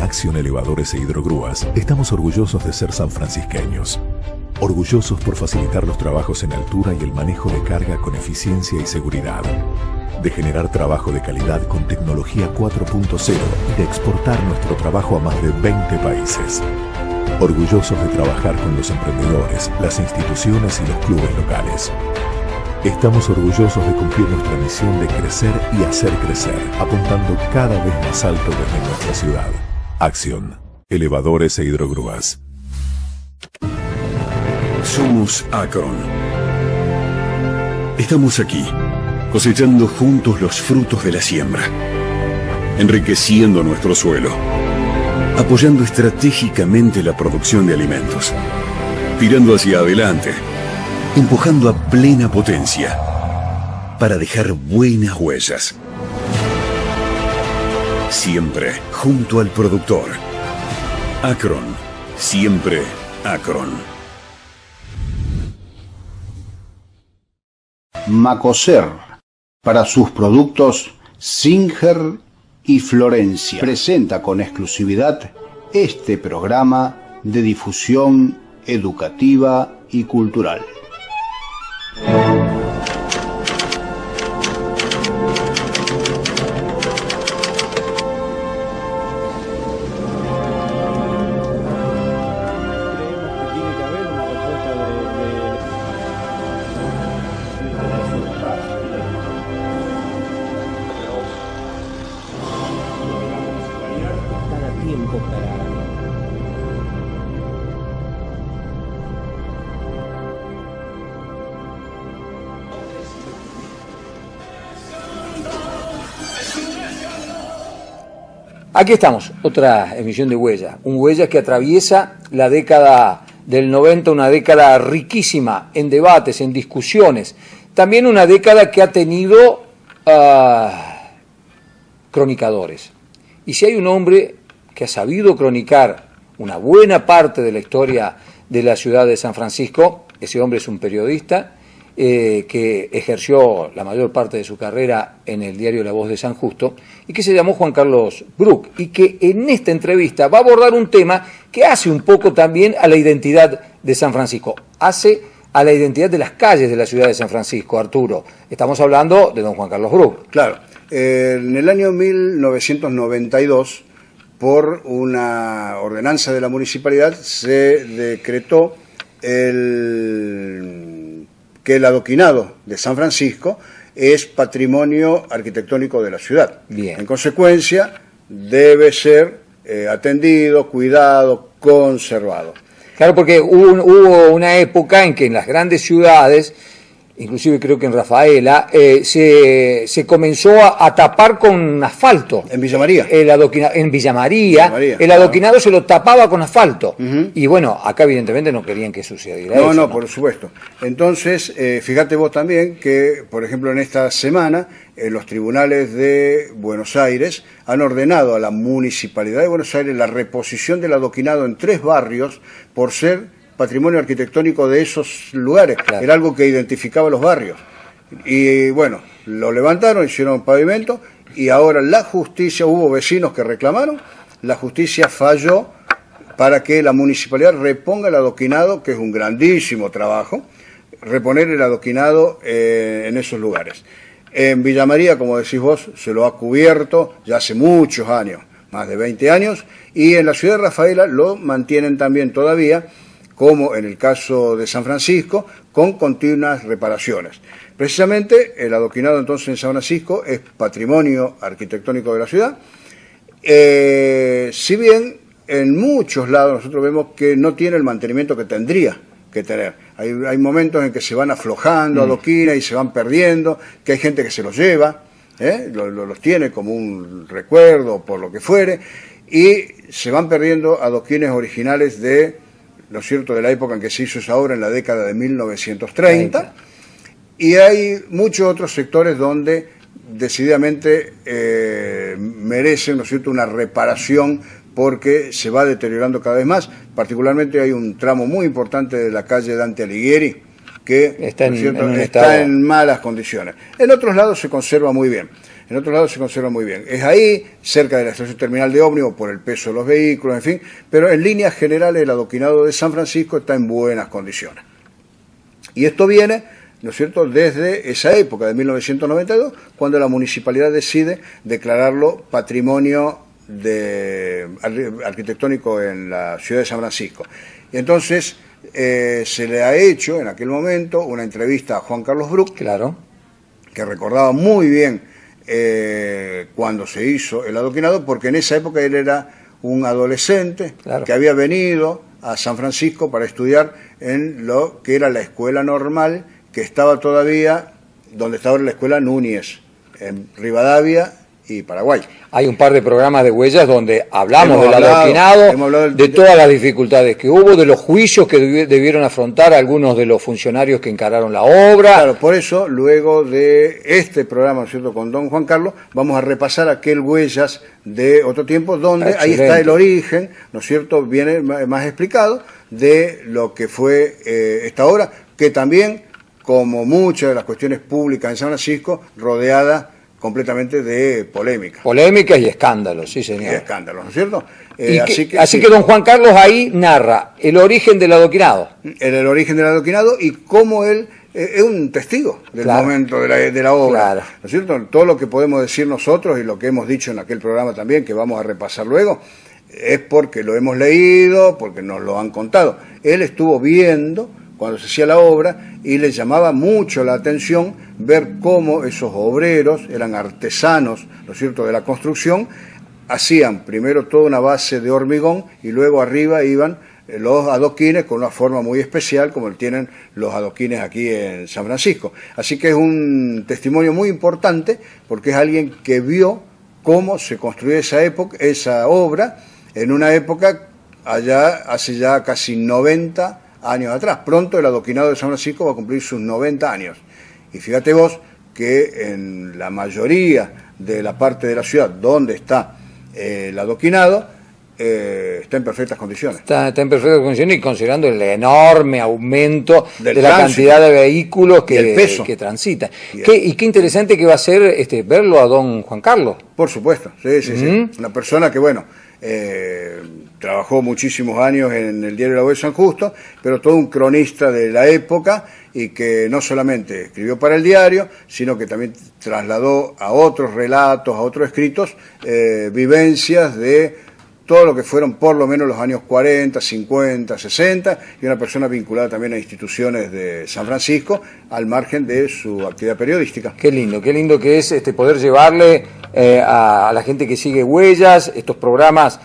Acción Elevadores e Hidrogrúas estamos orgullosos de ser sanfrancisqueños. Orgullosos por facilitar los trabajos en altura y el manejo de carga con eficiencia y seguridad. De generar trabajo de calidad con tecnología 4.0 y de exportar nuestro trabajo a más de 20 países. Orgullosos de trabajar con los emprendedores, las instituciones y los clubes locales. Estamos orgullosos de cumplir nuestra misión de crecer y hacer crecer, apuntando cada vez más alto desde nuestra ciudad. Acción, Elevadores e Hidrogrúas. Somos Acron. Estamos aquí, cosechando juntos los frutos de la siembra, enriqueciendo nuestro suelo, apoyando estratégicamente la producción de alimentos, tirando hacia adelante, empujando a plena potencia para dejar buenas huellas. Siempre junto al productor. Acron, siempre Acron. Macoser, para sus productos Singer y Florencia, presenta con exclusividad este programa de difusión educativa y cultural. Aquí estamos, otra emisión de Huella, un Huella que atraviesa la década del 90, una década riquísima en debates, en discusiones, también una década que ha tenido cronicadores. Y si hay un hombre que ha sabido cronicar una buena parte de la historia de la ciudad de San Francisco, ese hombre es un periodista que ejerció la mayor parte de su carrera en el diario La Voz de San Justo y que se llamó Juan Carlos Bruch, y que en esta entrevista va a abordar un tema que hace un poco también a la identidad de San Francisco, hace a la identidad de las calles de la ciudad de San Francisco. Arturo, estamos hablando de don Juan Carlos Bruch. Claro, en el año 1992, por una ordenanza de la municipalidad, se decretó que el adoquinado de San Francisco es patrimonio arquitectónico de la ciudad. Bien. En consecuencia, debe ser atendido, cuidado, conservado. Claro, porque hubo una época en que en las grandes ciudades, inclusive creo que en Rafaela, se comenzó a tapar con asfalto. En Villa María. En Villa María, el adoquinado se lo tapaba con asfalto. Y bueno, acá evidentemente no querían que sucediera eso. No, por supuesto. Entonces, fíjate vos también que, por ejemplo, en esta semana, los tribunales de Buenos Aires han ordenado a la Municipalidad de Buenos Aires la reposición del adoquinado en 3 barrios por ser patrimonio arquitectónico de esos lugares. Claro. Era algo que identificaba los barrios. Y bueno, lo levantaron, hicieron pavimento, y ahora la justicia, hubo vecinos que reclamaron, la justicia falló para que la municipalidad reponga el adoquinado, que es un grandísimo trabajo, reponer el adoquinado en esos lugares. En Villa María, como decís vos, se lo ha cubierto ya hace muchos años, más de 20 años, y en la ciudad de Rafaela lo mantienen también todavía, como en el caso de San Francisco, con continuas reparaciones. Precisamente el adoquinado entonces en San Francisco es patrimonio arquitectónico de la ciudad, si bien en muchos lados nosotros vemos que no tiene el mantenimiento que tendría que tener. Hay momentos en que se van aflojando adoquines y se van perdiendo, que hay gente que se los lleva, los tiene como un recuerdo por lo que fuere, y se van perdiendo adoquines originales de, ¿no es cierto?, de la época en que se hizo esa obra, en la década de 1930, y hay muchos otros sectores donde decididamente merecen, ¿no es cierto?, una reparación, porque se va deteriorando cada vez más. Particularmente hay un tramo muy importante de la calle Dante Alighieri que está en malas condiciones. En otros lados se conserva muy bien. en otros lados se conserva muy bien. Es ahí, cerca de la estación terminal de ómnibus, por el peso de los vehículos, en fin, pero en líneas generales el adoquinado de San Francisco está en buenas condiciones. Y esto viene, ¿no es cierto?, desde esa época, de 1992, cuando la municipalidad decide declararlo patrimonio arquitectónico en la ciudad de San Francisco. Y entonces se le ha hecho en aquel momento una entrevista a Juan Carlos Bruch, Claro. que recordaba muy bien cuando se hizo el adoquinado, porque en esa época él era un adolescente, Claro, que había venido a San Francisco para estudiar en lo que era la escuela normal, que estaba todavía donde está ahora la escuela Núñez, en Rivadavia y Paraguay. Hay un par de programas de Huellas donde hablamos Hemos del hablado adoquinado, del- de todas las dificultades que hubo, de los juicios que debieron afrontar algunos de los funcionarios que encararon la obra. Claro, por eso, luego de este programa, ¿no es cierto?, con don Juan Carlos, vamos a repasar aquel Huellas de otro tiempo, donde ahí está el origen, ¿no es cierto?, viene más explicado de lo que fue esta obra, que también, como muchas de las cuestiones públicas en San Francisco, rodeada completamente de polémica Polémicas y escándalos, sí y señor. escándalos, ¿no es cierto? Así que don Juan Carlos ahí narra el origen del adoquinado. El origen del adoquinado y cómo él es un testigo del Claro. momento de la obra, Claro. ¿no es cierto? Todo lo que podemos decir nosotros y lo que hemos dicho en aquel programa también, que vamos a repasar luego, es porque lo hemos leído, porque nos lo han contado. Él estuvo viendo cuando se hacía la obra y le llamaba mucho la atención ver cómo esos obreros eran artesanos, ¿no es cierto?, de la construcción, hacían primero toda una base de hormigón y luego arriba iban los adoquines con una forma muy especial como tienen los adoquines aquí en San Francisco. Así que es un testimonio muy importante porque es alguien que vio cómo se construyó esa obra en una época allá hace ya casi 90 años atrás. Pronto el adoquinado de San Francisco va a cumplir sus 90 años. Y fíjate vos que en la mayoría de la parte de la ciudad donde está el adoquinado, está en perfectas condiciones. Está en perfectas condiciones y considerando el enorme aumento Del de la tránsito, cantidad de vehículos y el peso. que transitan. Y Qué interesante que va a ser verlo a don Juan Carlos. Por supuesto, sí. Una persona que, bueno, trabajó muchísimos años en el diario La Voz de San Justo, pero todo un cronista de la época y que no solamente escribió para el diario, sino que también trasladó a otros relatos, a otros escritos, vivencias de todo lo que fueron por lo menos los años 40, 50, 60, y una persona vinculada también a instituciones de San Francisco, al margen de su actividad periodística. Qué lindo que es poder llevarle a la gente que sigue Huellas. Estos programas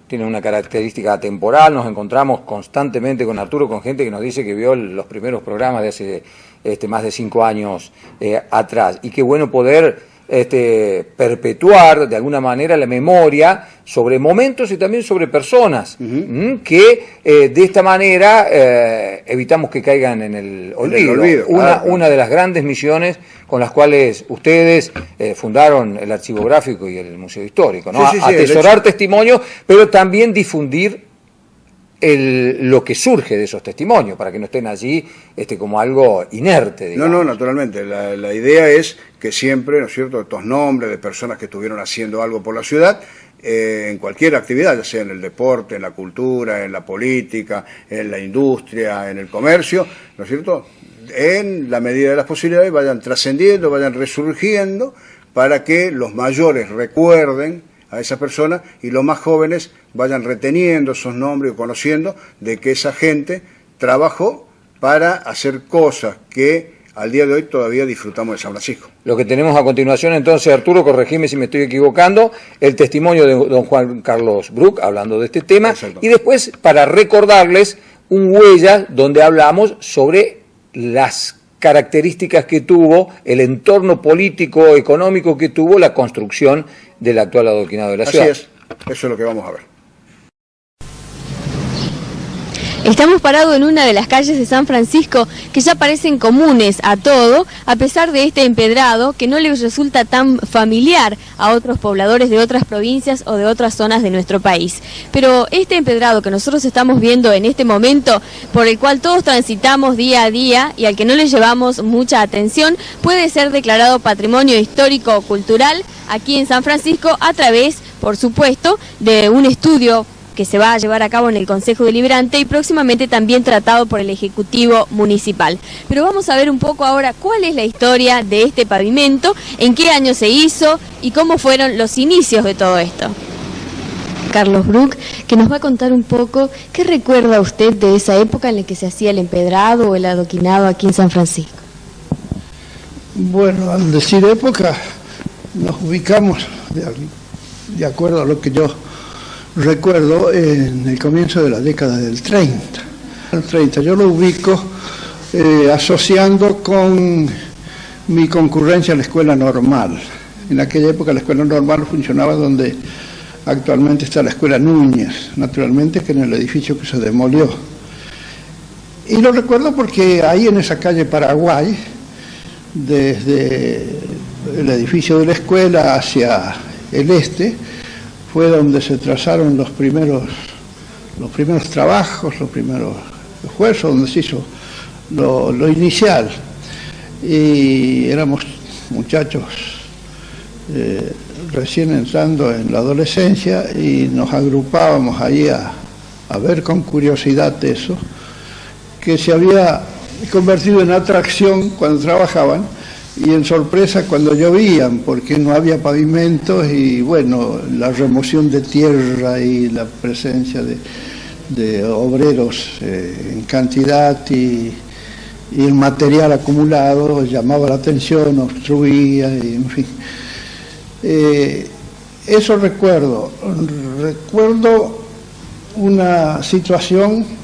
tienen una característica temporal. Nos encontramos constantemente con Arturo, con gente que nos dice que vio los primeros programas de hace más de 5 años atrás. Y qué bueno poder perpetuar de alguna manera la memoria sobre momentos y también sobre personas que de esta manera evitamos que caigan en el olvido. Una de las grandes misiones con las cuales ustedes fundaron el Archivo Gráfico y el Museo Histórico, ¿no? Sí, Atesorar testimonios, pero también difundir lo que surge de esos testimonios, para que no estén allí como algo inerte, digamos. No, naturalmente. La idea es que siempre, ¿no es cierto?, estos nombres de personas que estuvieron haciendo algo por la ciudad, en cualquier actividad, ya sea en el deporte, en la cultura, en la política, en la industria, en el comercio, ¿no es cierto?, en la medida de las posibilidades vayan trascendiendo, vayan resurgiendo, para que los mayores recuerden a esa persona y los más jóvenes vayan reteniendo esos nombres y conociendo de que esa gente trabajó para hacer cosas que al día de hoy todavía disfrutamos de San Francisco. Lo que tenemos a continuación entonces, Arturo, corregime si me estoy equivocando, el testimonio de don Juan Carlos Bruch hablando de este tema, y después para recordarles un Huellas donde hablamos sobre las características que tuvo, el entorno político, económico que tuvo la construcción del actual adoquinado de la ciudad. Así es, eso es lo que vamos a ver. Estamos parados en una de las calles de San Francisco que ya parecen comunes a todo, a pesar de este empedrado que no les resulta tan familiar a otros pobladores de otras provincias o de otras zonas de nuestro país. Pero este empedrado que nosotros estamos viendo en este momento, por el cual todos transitamos día a día y al que no le llevamos mucha atención, puede ser declarado Patrimonio Histórico Cultural aquí en San Francisco a través, por supuesto, de un estudio que se va a llevar a cabo en el Consejo Deliberante y próximamente también tratado por el Ejecutivo Municipal. Pero vamos a ver un poco ahora cuál es la historia de este pavimento, en qué año se hizo y cómo fueron los inicios de todo esto. Carlos Bruck, que nos va a contar un poco qué recuerda usted de esa época en la que se hacía el empedrado o el adoquinado aquí en San Francisco. Bueno, al decir época, nos ubicamos, de acuerdo a lo que yo recuerdo, en el comienzo de la década del 30. El 30 yo lo ubico asociando con mi concurrencia a la escuela normal. En aquella época la escuela normal funcionaba donde actualmente está la escuela Núñez, naturalmente que en el edificio que se demolió. Y lo recuerdo porque ahí en esa calle Paraguay, desde el edificio de la escuela hacia el este, fue donde se trazaron los primeros trabajos, los primeros esfuerzos, donde se hizo lo inicial. Y éramos muchachos recién entrando en la adolescencia y nos agrupábamos ahí a ver con curiosidad eso, que se había convertido en atracción cuando trabajaban y en sorpresa cuando llovían, porque no había pavimentos y bueno, la remoción de tierra y la presencia de obreros en cantidad y el material acumulado llamaba la atención, obstruía y en fin. Eso recuerdo una situación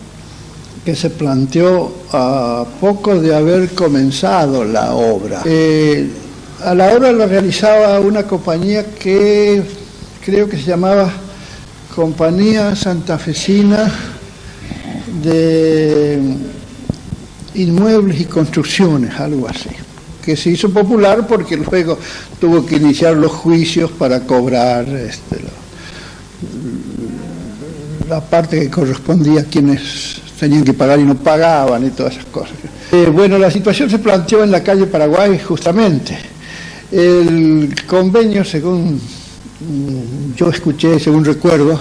que se planteó a poco de haber comenzado la obra. A la obra la realizaba una compañía que creo que se llamaba Compañía Santafesina de Inmuebles y Construcciones, algo así, que se hizo popular porque luego tuvo que iniciar los juicios para cobrar la parte que correspondía a quienes tenían que pagar y no pagaban y todas esas cosas. Bueno, la situación se planteó en la calle Paraguay justamente. El convenio, según yo escuché, según recuerdo,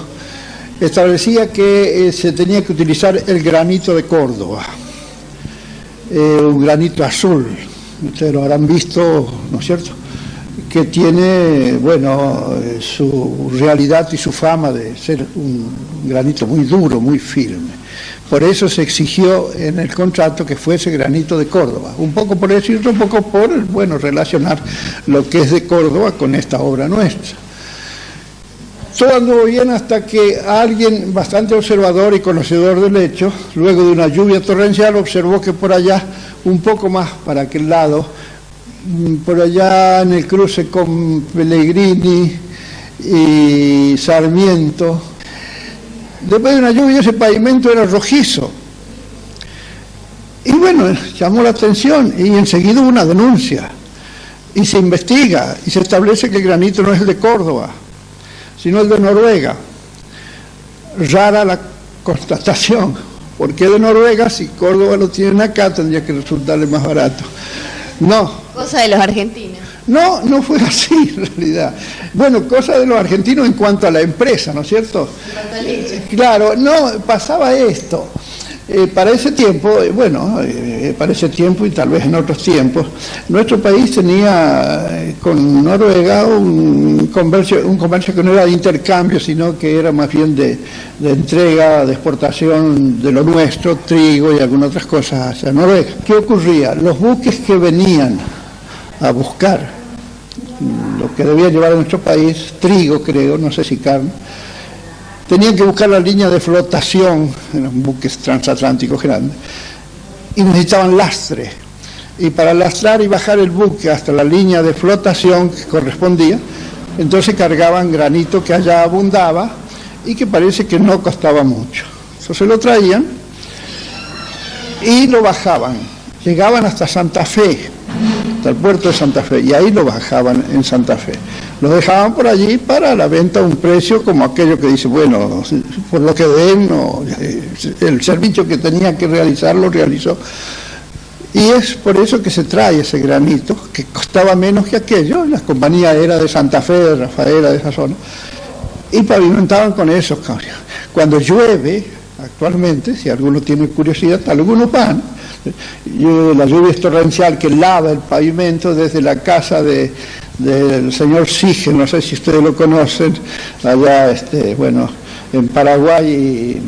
establecía que se tenía que utilizar el granito de Córdoba, un granito azul. Ustedes lo habrán visto, ¿no es cierto?, que tiene, bueno, su realidad y su fama de ser un granito muy duro, muy firme. Por eso se exigió en el contrato que fuese granito de Córdoba, un poco por eso y otro poco por, bueno, relacionar lo que es de Córdoba con esta obra nuestra. Todo anduvo bien hasta que alguien bastante observador y conocedor del hecho, luego de una lluvia torrencial, observó que por allá, un poco más para aquel lado, por allá en el cruce con Pellegrini y Sarmiento, después de una lluvia ese pavimento era rojizo. Y bueno, llamó la atención y enseguida hubo una denuncia. Y se investiga y se establece que el granito no es el de Córdoba, sino el de Noruega. Rara la constatación. ¿Por qué de Noruega? Si Córdoba lo tienen acá, tendría que resultarle más barato. No. Cosa de los argentinos. No, no fue así en realidad. Bueno, cosa de los argentinos en cuanto a la empresa, ¿no es cierto? Claro, no, pasaba esto. Para ese tiempo, para ese tiempo y tal vez en otros tiempos, nuestro país tenía con Noruega un comercio que no era de intercambio, sino que era más bien de entrega, de exportación de lo nuestro, trigo y algunas otras cosas hacia Noruega. ¿Qué ocurría? Los buques que venían a buscar lo que debía llevar a nuestro país, trigo creo, no sé si carne, tenían que buscar la línea de flotación en los buques transatlánticos grandes y necesitaban lastre. Y para lastrar y bajar el buque hasta la línea de flotación que correspondía, entonces cargaban granito que allá abundaba y que parece que no costaba mucho. Entonces lo traían y lo bajaban. Llegaban hasta Santa Fe, hasta el puerto de Santa Fe, y ahí lo bajaban en Santa Fe. Lo dejaban por allí para la venta a un precio como aquello que dice, bueno, por lo que den, el servicio que tenía que realizar lo realizó. Y es por eso que se trae ese granito, que costaba menos que aquello. La compañía era de Santa Fe, de Rafaela, de esa zona, y pavimentaban con esos camiones. Cuando llueve, actualmente, si alguno tiene curiosidad, algunos van. La lluvia es torrencial que lava el pavimento desde la casa del señor Sige, no sé si ustedes lo conocen, allá en Paraguay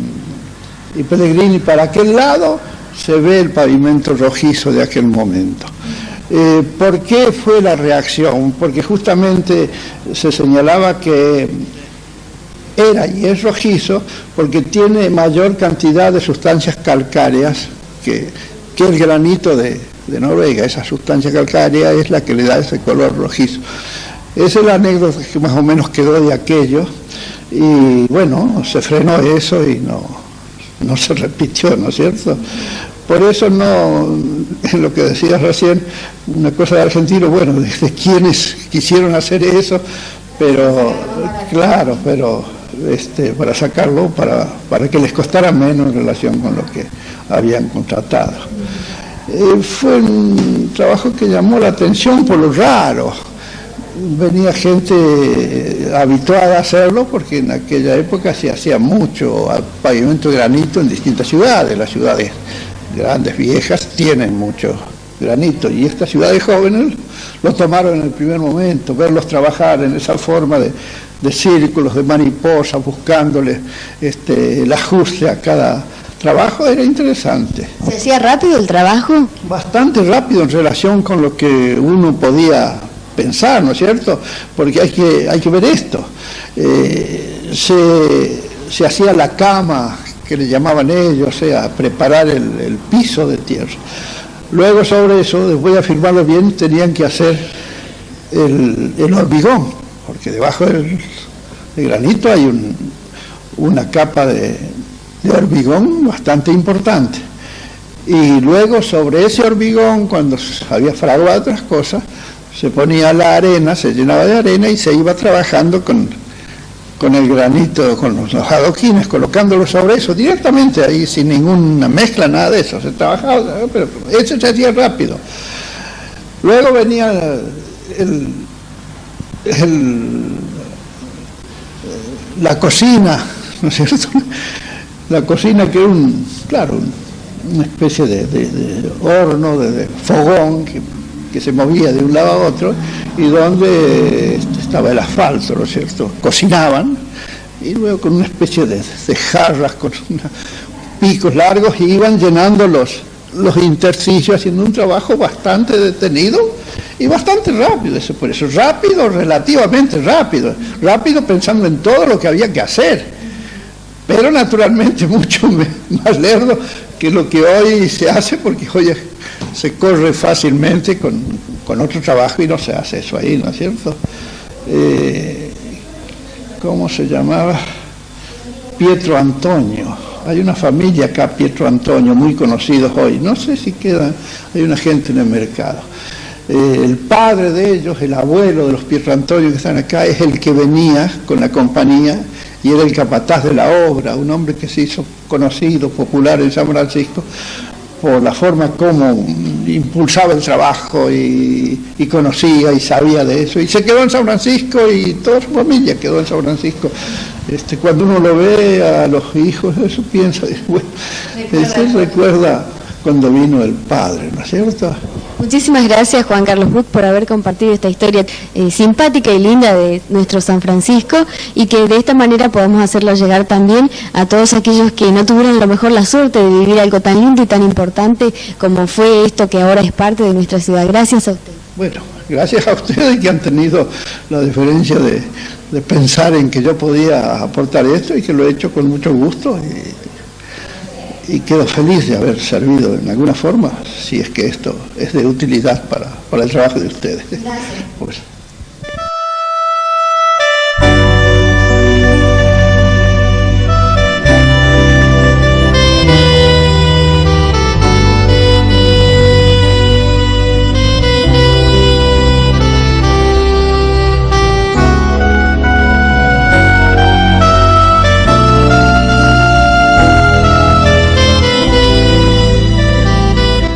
y Pellegrini, para aquel lado se ve el pavimento rojizo de aquel momento. ¿Por qué fue la reacción? Porque justamente se señalaba que era y es rojizo porque tiene mayor cantidad de sustancias calcáreas que el granito de Noruega. Esa sustancia calcárea es la que le da ese color rojizo. Esa es la anécdota que más o menos quedó de aquello, y bueno, se frenó eso y no se repitió, ¿no es cierto? Por eso en lo que decías recién, una cosa de argentino, bueno, de quienes quisieron hacer eso, pero claro, para sacarlo, para que les costara menos en relación con lo que habían contratado. Fue un trabajo que llamó la atención por lo raro. Venía gente habituada a hacerlo porque en aquella época se hacía mucho pavimento de granito en distintas ciudades. Las ciudades grandes, viejas, tienen mucho granito, y estas ciudades jóvenes lo tomaron en el primer momento. Verlos trabajar en esa forma de círculos, de mariposa, buscándole el ajuste a cada trabajo, era interesante. ¿Se hacía rápido el trabajo? Bastante rápido en relación con lo que uno podía pensar, ¿no es cierto? Porque hay que ver esto. Se hacía la cama, que le llamaban ellos, o sea, preparar el piso de tierra. Luego sobre eso, después de afirmarlo bien, tenían que hacer el hormigón, porque debajo del granito hay una capa de hormigón bastante importante. Y luego sobre ese hormigón, cuando había fraguado otras cosas, se ponía la arena, se llenaba de arena y se iba trabajando con el granito, con los adoquines, colocándolo sobre eso directamente ahí, sin ninguna mezcla, nada de eso. Se trabajaba, pero eso se hacía rápido. Luego venía la cocina, ¿no es cierto? La cocina, que era una especie de horno, de fogón que se movía de un lado a otro, y donde estaba el asfalto, ¿no es cierto? Cocinaban, y luego con una especie de jarras, con picos largos, iban llenando los intersticios, haciendo un trabajo bastante detenido y bastante rápido. Por eso rápido, relativamente rápido pensando en todo lo que había que hacer, pero naturalmente mucho más lerdo que lo que hoy se hace, porque hoy se corre fácilmente con otro trabajo y no se hace eso ahí, ¿no es cierto? ¿Cómo se llamaba? Pietro Antonio. Hay una familia acá, Pietro Antonio, muy conocidos hoy. No sé si queda, hay una gente en el mercado. El padre de ellos, el abuelo de los Pietro Antonio que están acá, es el que venía con la compañía y era el capataz de la obra, un hombre que se hizo conocido, popular en San Francisco, por la forma como impulsaba el trabajo y conocía y sabía de eso. Y se quedó en San Francisco y toda su familia quedó en San Francisco. Cuando uno lo ve a los hijos, eso piensa, bueno, eso recuerda cuando vino el padre, ¿no es cierto? Muchísimas gracias, Juan Carlos Buch, por haber compartido esta historia simpática y linda de nuestro San Francisco, y que de esta manera podemos hacerlo llegar también a todos aquellos que no tuvieron a lo mejor la suerte de vivir algo tan lindo y tan importante como fue esto que ahora es parte de nuestra ciudad. Gracias a usted. Bueno, gracias a ustedes que han tenido la diferencia de pensar en que yo podía aportar esto, y que lo he hecho con mucho gusto, y quedo feliz de haber servido en alguna forma, si es que esto es de utilidad para el trabajo de ustedes. Gracias. Pues.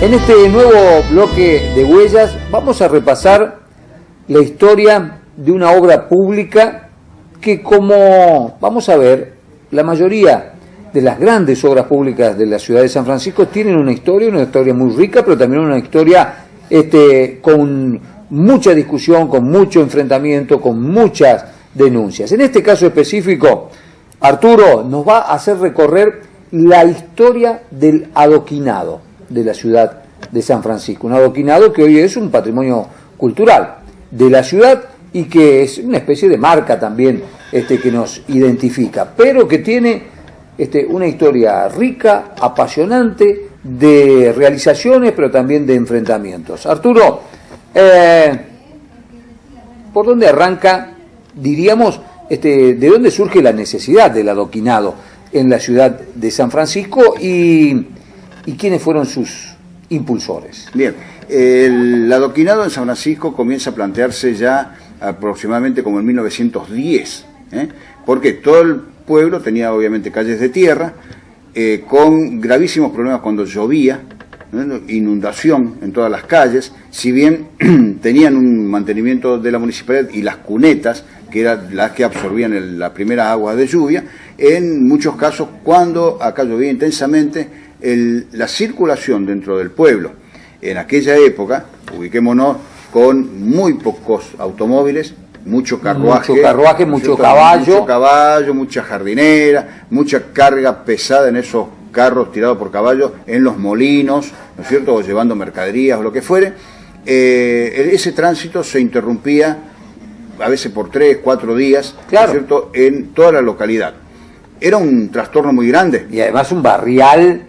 En este nuevo bloque de huellas vamos a repasar la historia de una obra pública que, como vamos a ver, la mayoría de las grandes obras públicas de la ciudad de San Francisco tienen una historia muy rica, pero también una historia con mucha discusión, con mucho enfrentamiento, con muchas denuncias. En este caso específico, Arturo nos va a hacer recorrer la historia del adoquinado de la ciudad de San Francisco, un adoquinado que hoy es un patrimonio cultural de la ciudad y que es una especie de marca también que nos identifica, pero que tiene una historia rica, apasionante, de realizaciones, pero también de enfrentamientos. Arturo, ¿por dónde arranca, diríamos, de dónde surge la necesidad del adoquinado en la ciudad de San Francisco y quiénes fueron sus impulsores? Bien, el adoquinado en San Francisco comienza a plantearse ya aproximadamente como en 1910, porque todo el pueblo tenía obviamente calles de tierra, con gravísimos problemas cuando llovía, inundación en todas las calles, si bien tenían un mantenimiento de la municipalidad y las cunetas, que eran las que absorbían la primera agua de lluvia, en muchos casos cuando acá llovía intensamente, la circulación dentro del pueblo, en aquella época, ubiquémonos, con muy pocos automóviles, mucho carruaje, mucho caballo, mucha jardinera, mucha carga pesada en esos carros tirados por caballos, en los molinos, ¿no es cierto?, o llevando mercaderías o lo que fuere. Ese tránsito se interrumpía a veces por 3, 4 días, claro, ¿no es cierto?, en toda la localidad. Era un trastorno muy grande. Y además un barrial.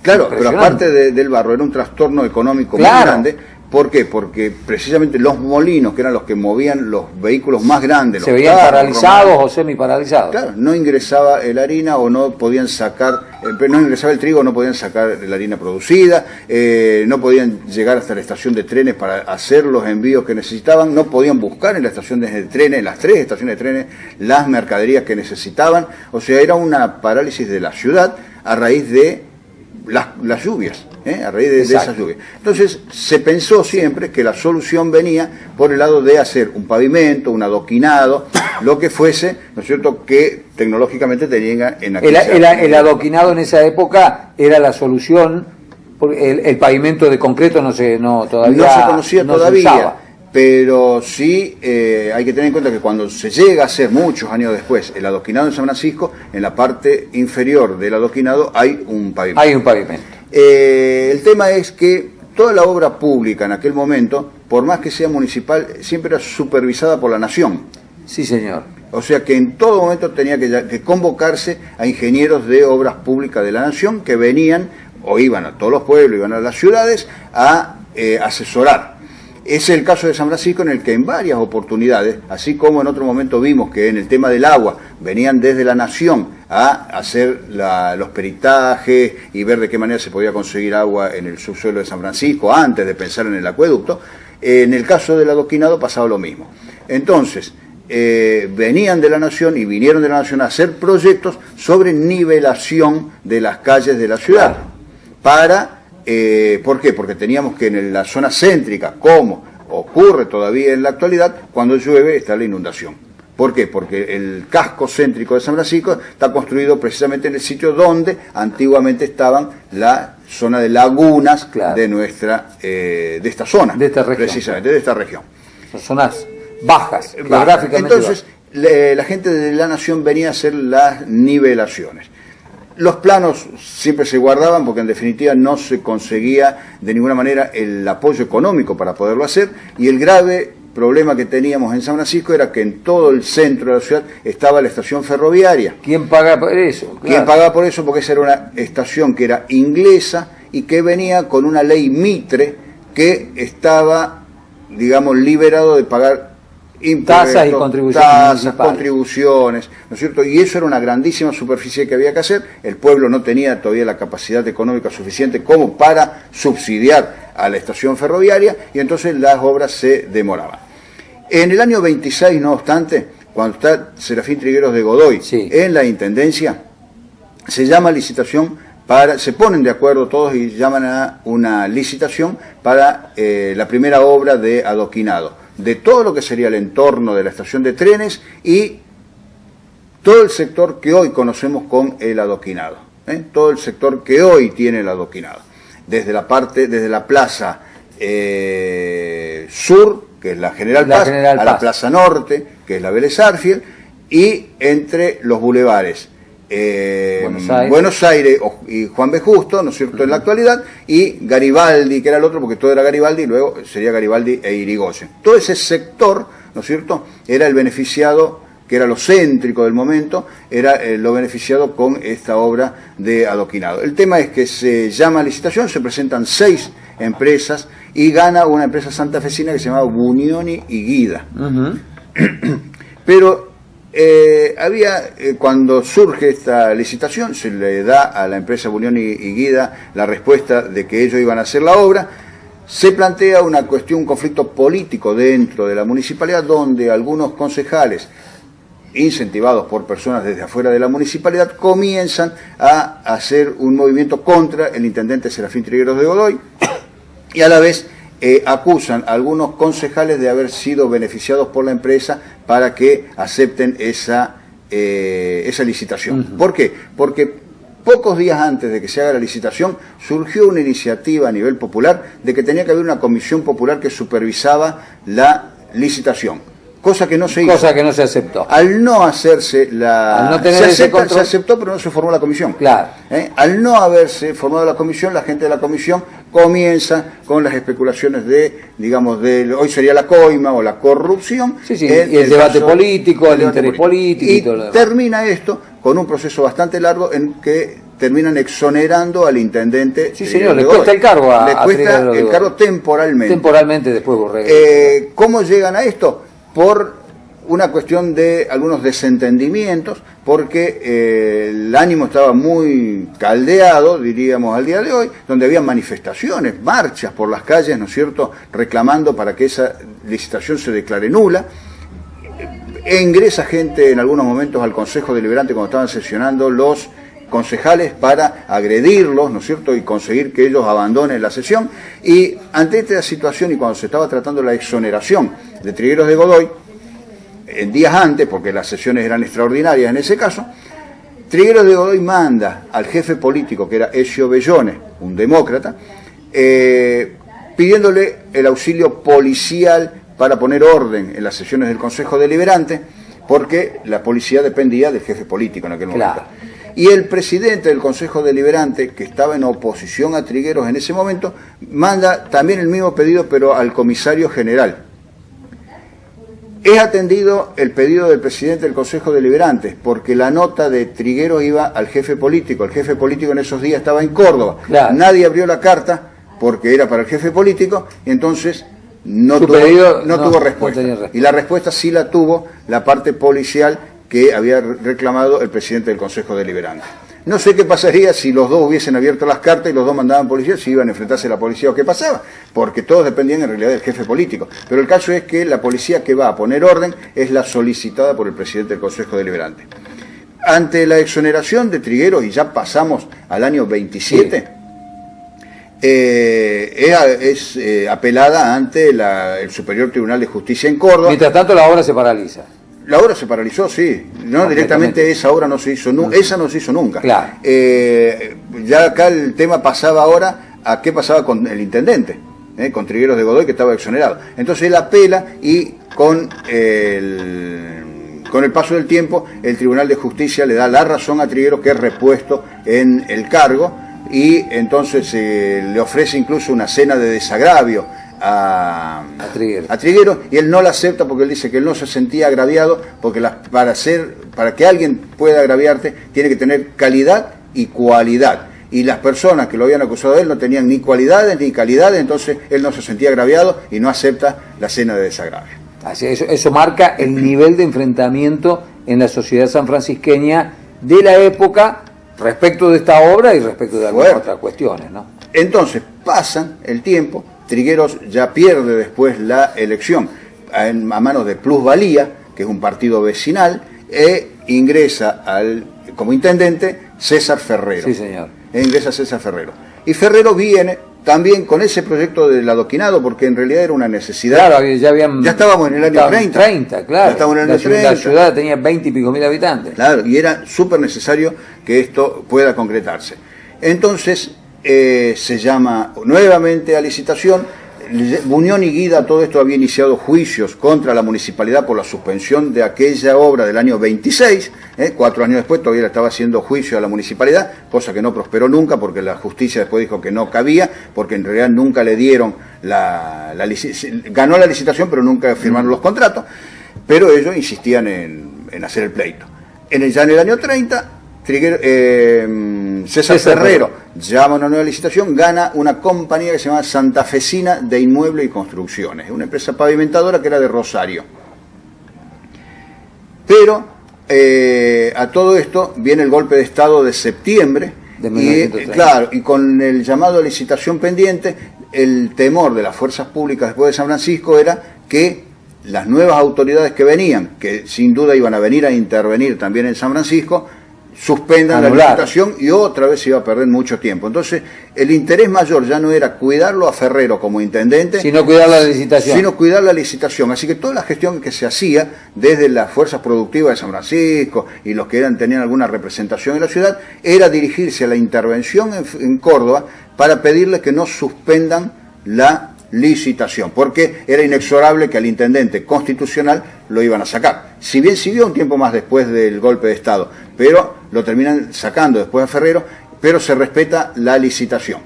Claro, pero aparte del barro, era un trastorno económico, claro, muy grande. ¿Por qué? Porque precisamente los molinos, que eran los que movían los vehículos más grandes, se veían paralizados o semiparalizados. Claro, no ingresaba la harina o no podían sacar, no ingresaba el trigo, no podían sacar la harina producida, no podían llegar hasta la estación de trenes para hacer los envíos que necesitaban, no podían buscar en la estación de trenes, en las 3 estaciones de trenes, las mercaderías que necesitaban. O sea, era una parálisis de la ciudad a raíz de las lluvias, a raíz de esas lluvias. Entonces se pensó siempre que la solución venía por el lado de hacer un pavimento, un adoquinado, lo que fuese, ¿no es cierto?, que tecnológicamente tenía en aquella... El adoquinado en esa época era la solución, porque el pavimento de concreto todavía no se conocía todavía. Pero sí hay que tener en cuenta que cuando se llega a hacer muchos años después el adoquinado en San Francisco, en la parte inferior del adoquinado hay un pavimento. Hay un pavimento. El tema es que toda la obra pública en aquel momento, por más que sea municipal, siempre era supervisada por la Nación. Sí, señor. O sea que en todo momento tenía que convocarse a ingenieros de obras públicas de la Nación que venían o iban a todos los pueblos, iban a las ciudades a asesorar. Es el caso de San Francisco, en el que en varias oportunidades, así como en otro momento vimos que en el tema del agua venían desde la Nación a hacer los peritajes y ver de qué manera se podía conseguir agua en el subsuelo de San Francisco antes de pensar en el acueducto, en el caso del adoquinado pasaba lo mismo. Entonces, venían de la Nación y vinieron de la Nación a hacer proyectos sobre nivelación de las calles de la ciudad para... ¿Por qué? Porque teníamos que en la zona céntrica, como ocurre todavía en la actualidad, cuando llueve está la inundación. ¿Por qué? Porque el casco céntrico de San Francisco está construido precisamente en el sitio donde antiguamente estaban la zona de lagunas, claro, de esta zona, de esta región, precisamente de esta región. Son zonas bajas, geográficamente. Entonces, la gente de la Nación venía a hacer las nivelaciones. Los planos siempre se guardaban porque en definitiva no se conseguía de ninguna manera el apoyo económico para poderlo hacer, y el grave problema que teníamos en San Francisco era que en todo el centro de la ciudad estaba la estación ferroviaria. ¿Quién paga por eso? Claro. ¿Quién pagaba por eso? Porque esa era una estación que era inglesa y que venía con una ley Mitre que estaba, digamos, liberado de pagar impuestos, tasas y contribuciones, contribuciones, ¿no es cierto? Y eso era una grandísima superficie que había que hacer. El pueblo no tenía todavía la capacidad económica suficiente como para subsidiar a la estación ferroviaria, y entonces las obras se demoraban. En el año 26, no obstante, cuando está Serafín Trigueros de Godoy en la Intendencia, se llama licitación se ponen de acuerdo todos y llaman a una licitación para la primera obra de adoquinado de todo lo que sería el entorno de la estación de trenes y todo el sector que hoy conocemos con el adoquinado, todo el sector que hoy tiene el adoquinado, desde la plaza sur, que es la General Paz, a la plaza norte, que es la Vélez Sarsfield, y entre los bulevares Buenos Aires y Juan B. Justo, ¿no es cierto?, en la actualidad, y Garibaldi, que era el otro, porque todo era Garibaldi, y luego sería Garibaldi e Irigoyen. Todo ese sector, ¿no es cierto?, era el beneficiado, que era lo céntrico del momento, era lo beneficiado con esta obra de adoquinado. El tema es que se llama a licitación, se presentan 6 empresas, y gana una empresa santafesina que se llamaba Bunioni y Guida. Pero cuando surge esta licitación, se le da a la empresa Bunioni y Guida la respuesta de que ellos iban a hacer la obra. Se plantea una cuestión, un conflicto político dentro de la municipalidad, donde algunos concejales, incentivados por personas desde afuera de la municipalidad, comienzan a hacer un movimiento contra el intendente Serafín Trigueros de Godoy, y a la vez acusan a algunos concejales de haber sido beneficiados por la empresa para que acepten esa licitación. ¿Por qué? Porque pocos días antes de que se haga la licitación surgió una iniciativa a nivel popular de que tenía que haber una comisión popular que supervisaba la licitación. Cosa que no se hizo. Cosa que no se aceptó. Al no hacerse al no tener ese control, se aceptó, pero no se formó la comisión. Claro. Al no haberse formado la comisión, la gente de la comisión comienza con las especulaciones hoy sería la coima o la corrupción. Sí, y el debate político, el interés político y todo lo demás. Termina esto con un proceso bastante largo en que terminan exonerando al intendente. Sí, señor, le cuesta el cargo Le cuesta el cargo temporalmente. Temporalmente, después Borrego. ¿Cómo llegan a esto? Por una cuestión de algunos desentendimientos, porque el ánimo estaba muy caldeado, diríamos, al día de hoy, donde había manifestaciones, marchas por las calles, ¿no es cierto?, reclamando para que esa licitación se declare nula. Ingresa gente en algunos momentos al Consejo Deliberante cuando estaban sesionando los concejales para agredirlos, ¿no es cierto?, y conseguir que ellos abandonen la sesión. Y ante esta situación, y cuando se estaba tratando la exoneración de Trigueros de Godoy, en días antes, porque las sesiones eran extraordinarias en ese caso, Trigueros de Godoy manda al jefe político, que era Ezio Bellone, un demócrata, pidiéndole el auxilio policial para poner orden en las sesiones del Consejo Deliberante, porque la policía dependía del jefe político en aquel momento. Y el presidente del Consejo Deliberante, que estaba en oposición a Trigueros en ese momento, manda también el mismo pedido, pero al comisario general. Es atendido el pedido del presidente del Consejo Deliberante, porque la nota de Trigueros iba al jefe político. El jefe político en esos días estaba en Córdoba. Claro. Nadie abrió la carta porque era para el jefe político, y entonces no tuvo respuesta. Y la respuesta sí la tuvo la parte policial que había reclamado el presidente del Consejo Deliberante. No sé qué pasaría si los dos hubiesen abierto las cartas y los dos mandaban policía, si iban a enfrentarse a la policía o qué pasaba, porque todos dependían en realidad del jefe político. Pero el caso es que la policía que va a poner orden es la solicitada por el presidente del Consejo Deliberante. Ante la exoneración de Trigueros, y ya pasamos al año 27, es apelada ante el Superior Tribunal de Justicia en Córdoba. Mientras tanto la obra se paraliza. La obra se paralizó, sí. No, directamente esa obra no se hizo nunca. Esa no se hizo nunca. Claro. Ya acá el tema pasaba ahora a qué pasaba con el intendente, con Trigueros de Godoy, que estaba exonerado. Entonces él apela, y con el paso del tiempo el Tribunal de Justicia le da la razón a Trigueros, que es repuesto en el cargo, y entonces le ofrece incluso una cena de desagravio a Trigueros, y él no la acepta porque él dice que él no se sentía agraviado, porque para que alguien pueda agraviarte tiene que tener calidad y cualidad, y las personas que lo habían acusado de él no tenían ni cualidades ni calidades, entonces él no se sentía agraviado y no acepta la cena de desagravio. Así, eso marca el nivel de enfrentamiento en la sociedad sanfrancisqueña de la época respecto de esta obra y respecto de algunas otras cuestiones, ¿no? Entonces pasan el tiempo, Trigueros ya pierde después la elección a manos de Plusvalía, que es un partido vecinal, e ingresa como intendente César Ferrero. Sí, señor. e ingresa César Ferrero. Y Ferrero viene también con ese proyecto del adoquinado, porque en realidad era una necesidad. Claro, ya estábamos en el año 30. 30, claro. Ya estábamos en el año 30. La ciudad tenía 20 y pico mil habitantes. Claro, y era súper necesario que esto pueda concretarse. Entonces, se llama nuevamente a licitación. Buñón y Guida, todo esto había iniciado juicios contra la municipalidad por la suspensión de aquella obra del año 26, 4 años después todavía le estaba haciendo juicio a la municipalidad, cosa que no prosperó nunca porque la justicia después dijo que no cabía, porque en realidad nunca le dieron ganó la licitación pero nunca firmaron los contratos, pero ellos insistían en hacer el pleito. Ya en el año 30, César Ferrero llama una nueva licitación, gana una compañía que se llama Santafesina de Inmuebles y Construcciones, una empresa pavimentadora que era de Rosario. Pero a todo esto viene el golpe de Estado de septiembre, y con el llamado a licitación pendiente, el temor de las fuerzas públicas después de San Francisco era que las nuevas autoridades que venían, que sin duda iban a venir a intervenir también en San Francisco, suspendan la licitación y otra vez se iba a perder mucho tiempo. Entonces, el interés mayor ya no era cuidarlo a Ferrero como intendente, sino cuidar la licitación. Así que toda la gestión que se hacía desde las fuerzas productivas de San Francisco y los que tenían alguna representación en la ciudad, era dirigirse a la intervención en Córdoba para pedirles que no suspendan la licitación, porque era inexorable que al intendente constitucional lo iban a sacar. Si bien siguió un tiempo más después del golpe de Estado, pero lo terminan sacando después a Ferrero, pero se respeta la licitación.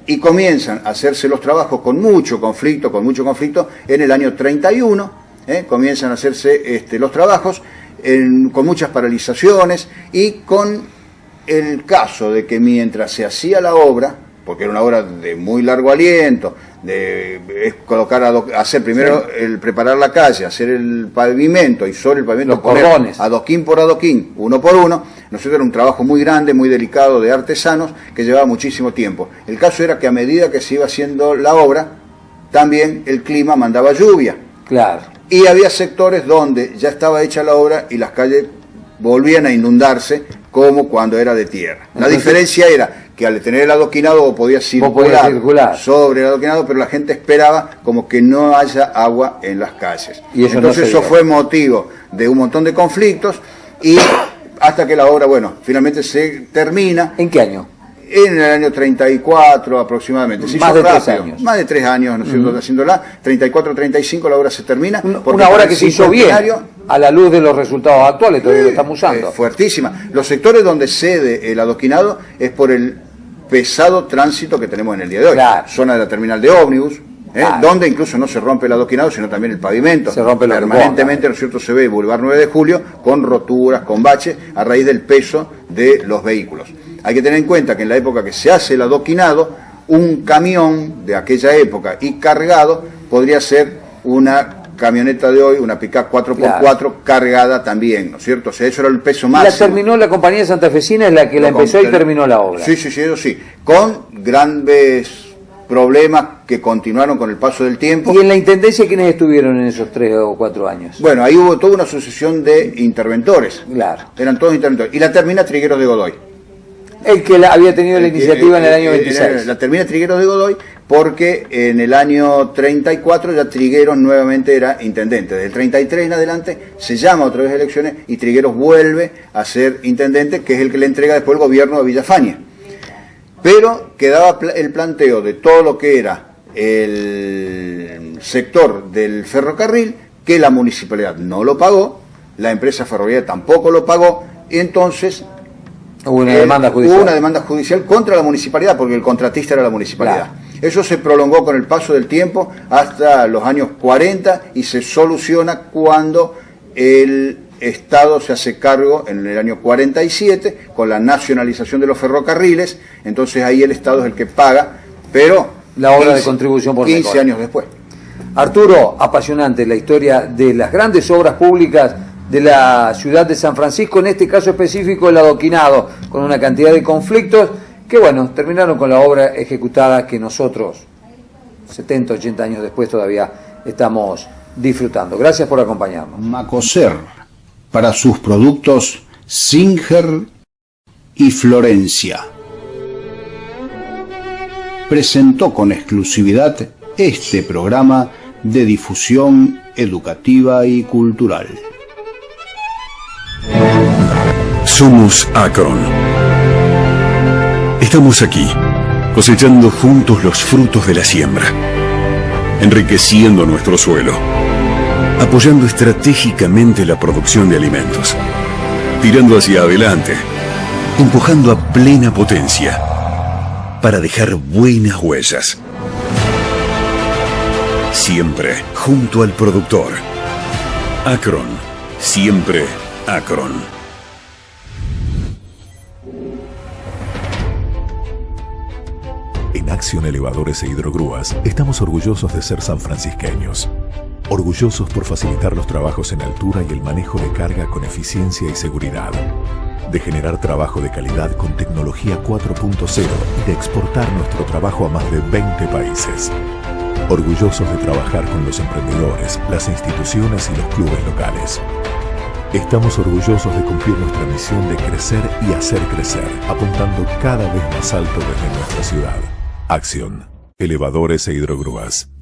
Y comienzan a hacerse los trabajos con mucho conflicto en el año 31, comienzan a hacerse los trabajos con muchas paralizaciones y con el caso de que mientras se hacía la obra, porque era una obra de muy largo aliento, hacer primero preparar la calle, hacer el pavimento y sobre el pavimento poner adoquín por adoquín, uno por uno. Nosotros era un trabajo muy grande, muy delicado de artesanos que llevaba muchísimo tiempo. El caso era que a medida que se iba haciendo la obra, también el clima mandaba lluvia. Claro. Y había sectores donde ya estaba hecha la obra y las calles volvían a inundarse como cuando era de tierra. La diferencia era que al tener el adoquinado podías circular sobre el adoquinado, pero la gente esperaba como que no haya agua en las calles. Y entonces eso fue motivo de un montón de conflictos y hasta que la obra, finalmente se termina. ¿En qué año? En el año 34 aproximadamente. Más de 3 años. Más de 3 años, ¿no es cierto? Haciéndola. 34-35 la obra se termina. Una obra que se hizo bien, a la luz de los resultados actuales, todavía lo estamos usando. Fuertísima. Los sectores donde cede el adoquinado es por el pesado tránsito que tenemos en el día de hoy. Claro. Zona de la terminal de ómnibus, donde incluso no se rompe el adoquinado, sino también el pavimento. Se rompe permanentemente, ¿no es cierto? Se ve el Boulevard 9 de Julio con roturas, con baches, a raíz del peso de los vehículos. Hay que tener en cuenta que en la época que se hace el adoquinado, un camión de aquella época y cargado podría ser una camioneta de hoy, una pick-up 4x4 cargada también, ¿no es cierto? O sea, eso era el peso máximo. La terminó la compañía santafesina, es la que la empezó y terminó la obra. Sí, eso sí, con grandes problemas que continuaron con el paso del tiempo. ¿Y en la intendencia quiénes estuvieron en esos 3 o 4 años? Bueno, ahí hubo toda una sucesión de interventores. Claro. Eran todos interventores. Y la termina Trigueros de Godoy. El que había tenido la iniciativa en el año 26. La termina Trigueros de Godoy porque en el año 34 ya Trigueros nuevamente era intendente. Desde el 33 en adelante se llama otra vez a elecciones y Trigueros vuelve a ser intendente, que es el que le entrega después el gobierno de Villafaña. Pero quedaba el planteo de todo lo que era el sector del ferrocarril, que la municipalidad no lo pagó, la empresa ferroviaria tampoco lo pagó, y entonces hubo una demanda judicial. Hubo una demanda judicial contra la municipalidad, porque el contratista era la municipalidad. Claro. Eso se prolongó con el paso del tiempo hasta los años 40 y se soluciona cuando el Estado se hace cargo en el año 47 con la nacionalización de los ferrocarriles. Entonces ahí el Estado es el que paga, pero la obra de contribución por 15 años después. Arturo, apasionante la historia de las grandes obras públicas de la ciudad de San Francisco, en este caso específico el adoquinado, con una cantidad de conflictos que, terminaron con la obra ejecutada que nosotros, 70, 80 años después, todavía estamos disfrutando. Gracias por acompañarnos. Macoser, para sus productos Singer y Florencia. presentó con exclusividad este programa de difusión educativa y cultural. Somos Akron. Estamos aquí, cosechando juntos los frutos de la siembra, enriqueciendo nuestro suelo, apoyando estratégicamente la producción de alimentos, tirando hacia adelante, empujando a plena potencia para dejar buenas huellas. Siempre junto al productor. Akron, siempre Akron. En Acción Elevadores e Hidrogrúas estamos orgullosos de ser sanfrancisqueños. Orgullosos por facilitar los trabajos en altura y el manejo de carga con eficiencia y seguridad. De generar trabajo de calidad con tecnología 4.0 y de exportar nuestro trabajo a más de 20 países. Orgullosos de trabajar con los emprendedores, las instituciones y los clubes locales. Estamos orgullosos de cumplir nuestra misión de crecer y hacer crecer, apuntando cada vez más alto desde nuestra ciudad. Acción, Elevadores e Hidrogrúas.